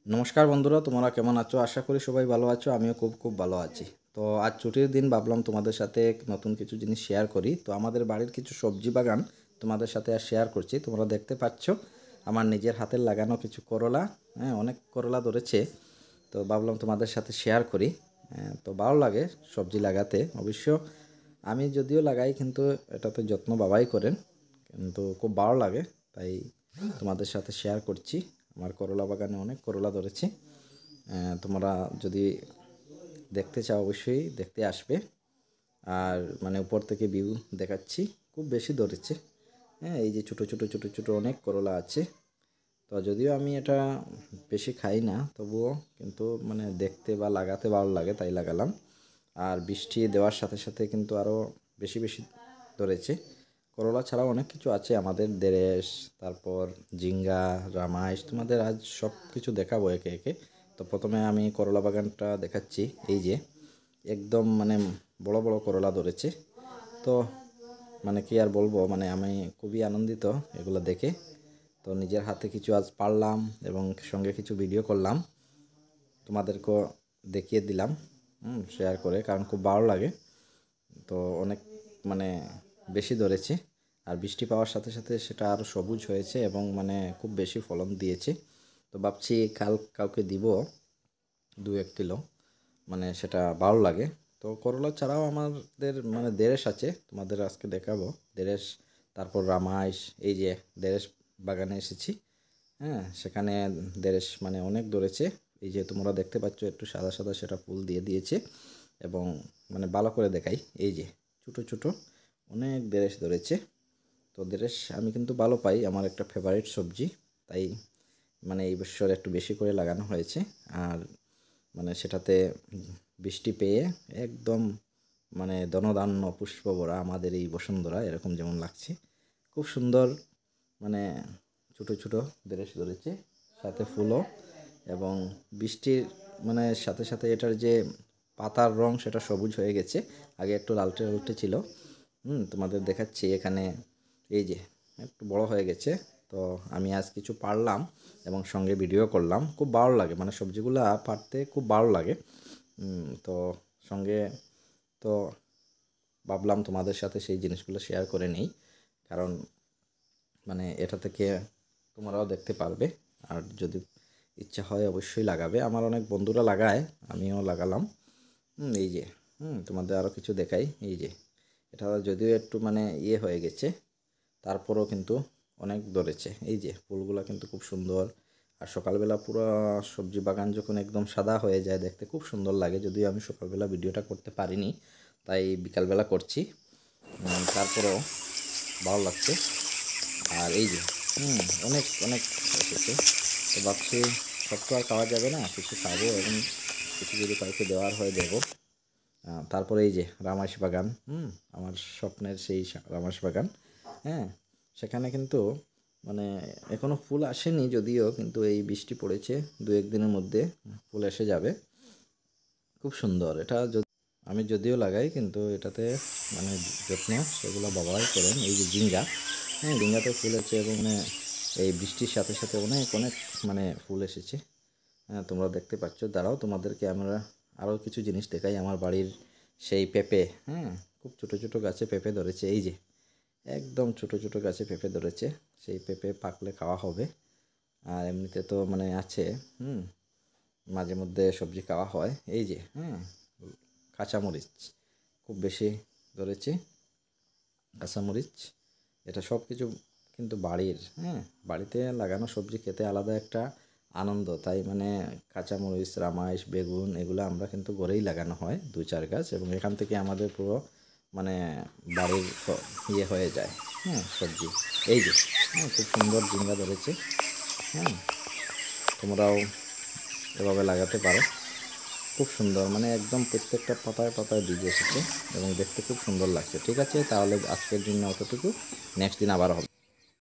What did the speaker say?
নমস্কার বন্ধুরা, তোমরা কেমন আছো? আশা করি সবাই ভালো আছো। আমিও খুব ভালো আছি। তো আজ ছুটির দিন ভাবলাম তোমাদের সাথে নতুন কিছু জিনিস শেয়ার করি। তো আমাদের বাড়ির কিছু সবজি বাগান তোমাদের সাথে আর শেয়ার করছি। তোমরা দেখতে পাচ্ছ আমার নিজের হাতের লাগানো কিছু করলা। অনেক করলা ধরেছে। তো ভাবলাম তোমাদের সাথে শেয়ার করি। তো ভালো লাগে সবজি লাগাতে। অবশ্য আমি যদিও লাগাই, কিন্তু এটাতে যত্ন বাবাই করেন, কিন্তু খুব ভালো লাগে। তাই তোমাদের সাথে শেয়ার করছি। আমার করলা বাগানে অনেক করলা ধরেছে। তোমরা যদি দেখতে চাও অবশ্যই দেখতে আসবে। আর মানে উপর থেকে ভিউ দেখাচ্ছি, খুব বেশি ধরেছে। এই যে ছোটো ছোটো ছোটো ছোটো অনেক করলা আছে। তো যদিও আমি এটা বেশি খাই না, তবুও কিন্তু মানে দেখতে বা লাগাতে ভালো লাগে, তাই লাগালাম। আর বৃষ্টি দেওয়ার সাথে সাথে কিন্তু আরও বেশি বেশি ধরেছে। করলা ছাড়াও অনেক কিছু আছে আমাদের, দেরেশ, তারপর ঝিঙ্গা, রামাইশ। তোমাদের আজ সব কিছু দেখাবো একে একে। তো প্রথমে আমি করলা বাগানটা দেখাচ্ছি। এই যে একদম মানে বড় বড় করলা ধরেছে। তো মানে কি আর বলবো, মানে আমি খুবই আনন্দিত এগুলো দেখে। তো নিজের হাতে কিছু আজ পারলাম এবং সঙ্গে কিছু ভিডিও করলাম, তোমাদেরকেও দেখিয়ে দিলাম শেয়ার করে, কারণ খুব ভালো লাগে। তো অনেক মানে বেশি ধরেছে। আর বৃষ্টি পাওয়ার সাথে সাথে সেটা আরও সবুজ হয়েছে এবং মানে খুব বেশি ফলন দিয়েছে। তো ভাবছি কাউকে দিব 2-1 কিলো, মানে সেটা ভালো লাগে। তো করলা ছাড়াও আমাদের মানে দেরেশ আছে, তোমাদের আজকে দেখাবো। দেরেশ, তারপর রামাইশ। এই যে দেরেশ বাগানে এসেছি। সেখানে দেরেশ মানে অনেক ধরেছে। এই যে তোমরা দেখতে পাচ্ছ একটু সাদা সাদা, সেটা ফুল দিয়ে দিয়েছে। এবং মানে ভালো করে দেখাই, এই যে ছোটো ছোটো অনেক দেরেশ ধরেছে। তো দেরেশ আমি কিন্তু ভালো পাই, আমার একটা ফেভারিট সবজি। তাই মানে এই বছর একটু বেশি করে লাগানো হয়েছে। আর মানে সেটাতে বৃষ্টি পেয়ে একদম মানে দনধান্য পুষ্প ভরা আমাদের এই বসুন্ধরা এরকম যেমন লাগছে। খুব সুন্দর, মানে ছোটো ছোটো দেরেশ ধরেছে, সাথে ফুলও। এবং বৃষ্টির মানে সাথে সাথে এটার যে পাতার রং সেটা সবুজ হয়ে গেছে। আগে একটু লালটে লালটে ছিল। তোমাদের দেখাচ্ছি এখানে। এই যে একটু বড় হয়ে গেছে। তো আমি আজ কিছু পারলাম এবং সঙ্গে ভিডিও করলাম। খুব ভালো লাগে, মানে সবজিগুলো পারতে খুব ভালো লাগে। তো সঙ্গে তো ভাবলাম তোমাদের সাথে সেই জিনিসগুলো শেয়ার করে নিই, কারণ মানে এটা থেকে তোমরাও দেখতে পারবে। আর যদি ইচ্ছা হয় অবশ্যই লাগাবে। আমার অনেক বন্ধুরা লাগায়, আমিও লাগালাম। এই যে তোমাদের আরও কিছু দেখাই। এই যে এটা যদিও একটু মানে ইয়ে হয়ে গেছে, তারপরেও কিন্তু অনেক ধরেছে। এই যে ফুলগুলো কিন্তু খুব সুন্দর। আর সকালবেলা পুরো সবজি বাগান যখন একদম সাদা হয়ে যায়, দেখতে খুব সুন্দর লাগে। যদিও আমি সকালবেলা ভিডিওটা করতে পারিনি, তাই বিকালবেলা করছি। তারপরেও ভালো লাগছে। আর এই যে অনেক অনেক এসেছে। তো ভাবছি সব তো আর খাওয়া যাবে না, কিছু খাবো এবং কিছু যদি কাউকে দেওয়ার হয় দেবো। তারপরে এই যে রামাইশ বাগান, আমার স্বপ্নের সেই রামাইশ বাগান। হ্যাঁ, সেখানে কিন্তু মানে এখনও ফুল আসেনি যদিও, কিন্তু এই বৃষ্টি পড়েছে, 2-1 দিনের মধ্যে ফুল এসে যাবে। খুব সুন্দর এটা। আমি যদিও লাগাই, কিন্তু এটাতে মানে যত্ন সেগুলো বাবাই করেন। এই যে ঝিঙ্গা, ঝিঙ্গাতে ফুল আছে এবং মানে এই বৃষ্টির সাথে সাথে অনেক অনেক মানে ফুল এসেছে। তোমরা দেখতে পাচ্ছ। দাঁড়াও, তোমাদেরকে আমরা আরও কিছু জিনিস দেখাই। আমার বাড়ির সেই পেঁপে, খুব ছোটো ছোটো গাছে পেঁপে ধরেছে। এই যে একদম ছোটো ছোটো গাছে পেঁপে ধরেছে। সেই পেঁপে পাকলে খাওয়া হবে। আর এমনিতে তো মানে আছে, মাঝে মধ্যে সবজি খাওয়া হয়। এই যে কাঁচামরিচ খুব বেশি ধরেছে। কাঁচামরিচ, এটা সব কিছু কিন্তু বাড়ির, বাড়িতে লাগানো সবজি খেতে আলাদা একটা আনন্দ। তাই মানে কাঁচামরিচ, রামাইশ, বেগুন এগুলো আমরা কিন্তু ঘরেই লাগানো হয় 2-4 গাছ, এবং এখান থেকে আমাদের পুরো মানে বাড়ির ইয়ে হয়ে যায় সবজি। এই যে খুব সুন্দর ঝিঙ্গা ধরেছে। হ্যাঁ, তোমরাও এভাবে লাগাতে পারো। খুব সুন্দর, মানে একদম প্রত্যেকটা পাতায় পাতায় বীজ এসেছে এবং দেখতে খুব সুন্দর লাগছে। ঠিক আছে, তাহলে আজকের জন্য অতটুকু। নেক্সট দিন আবার হবে।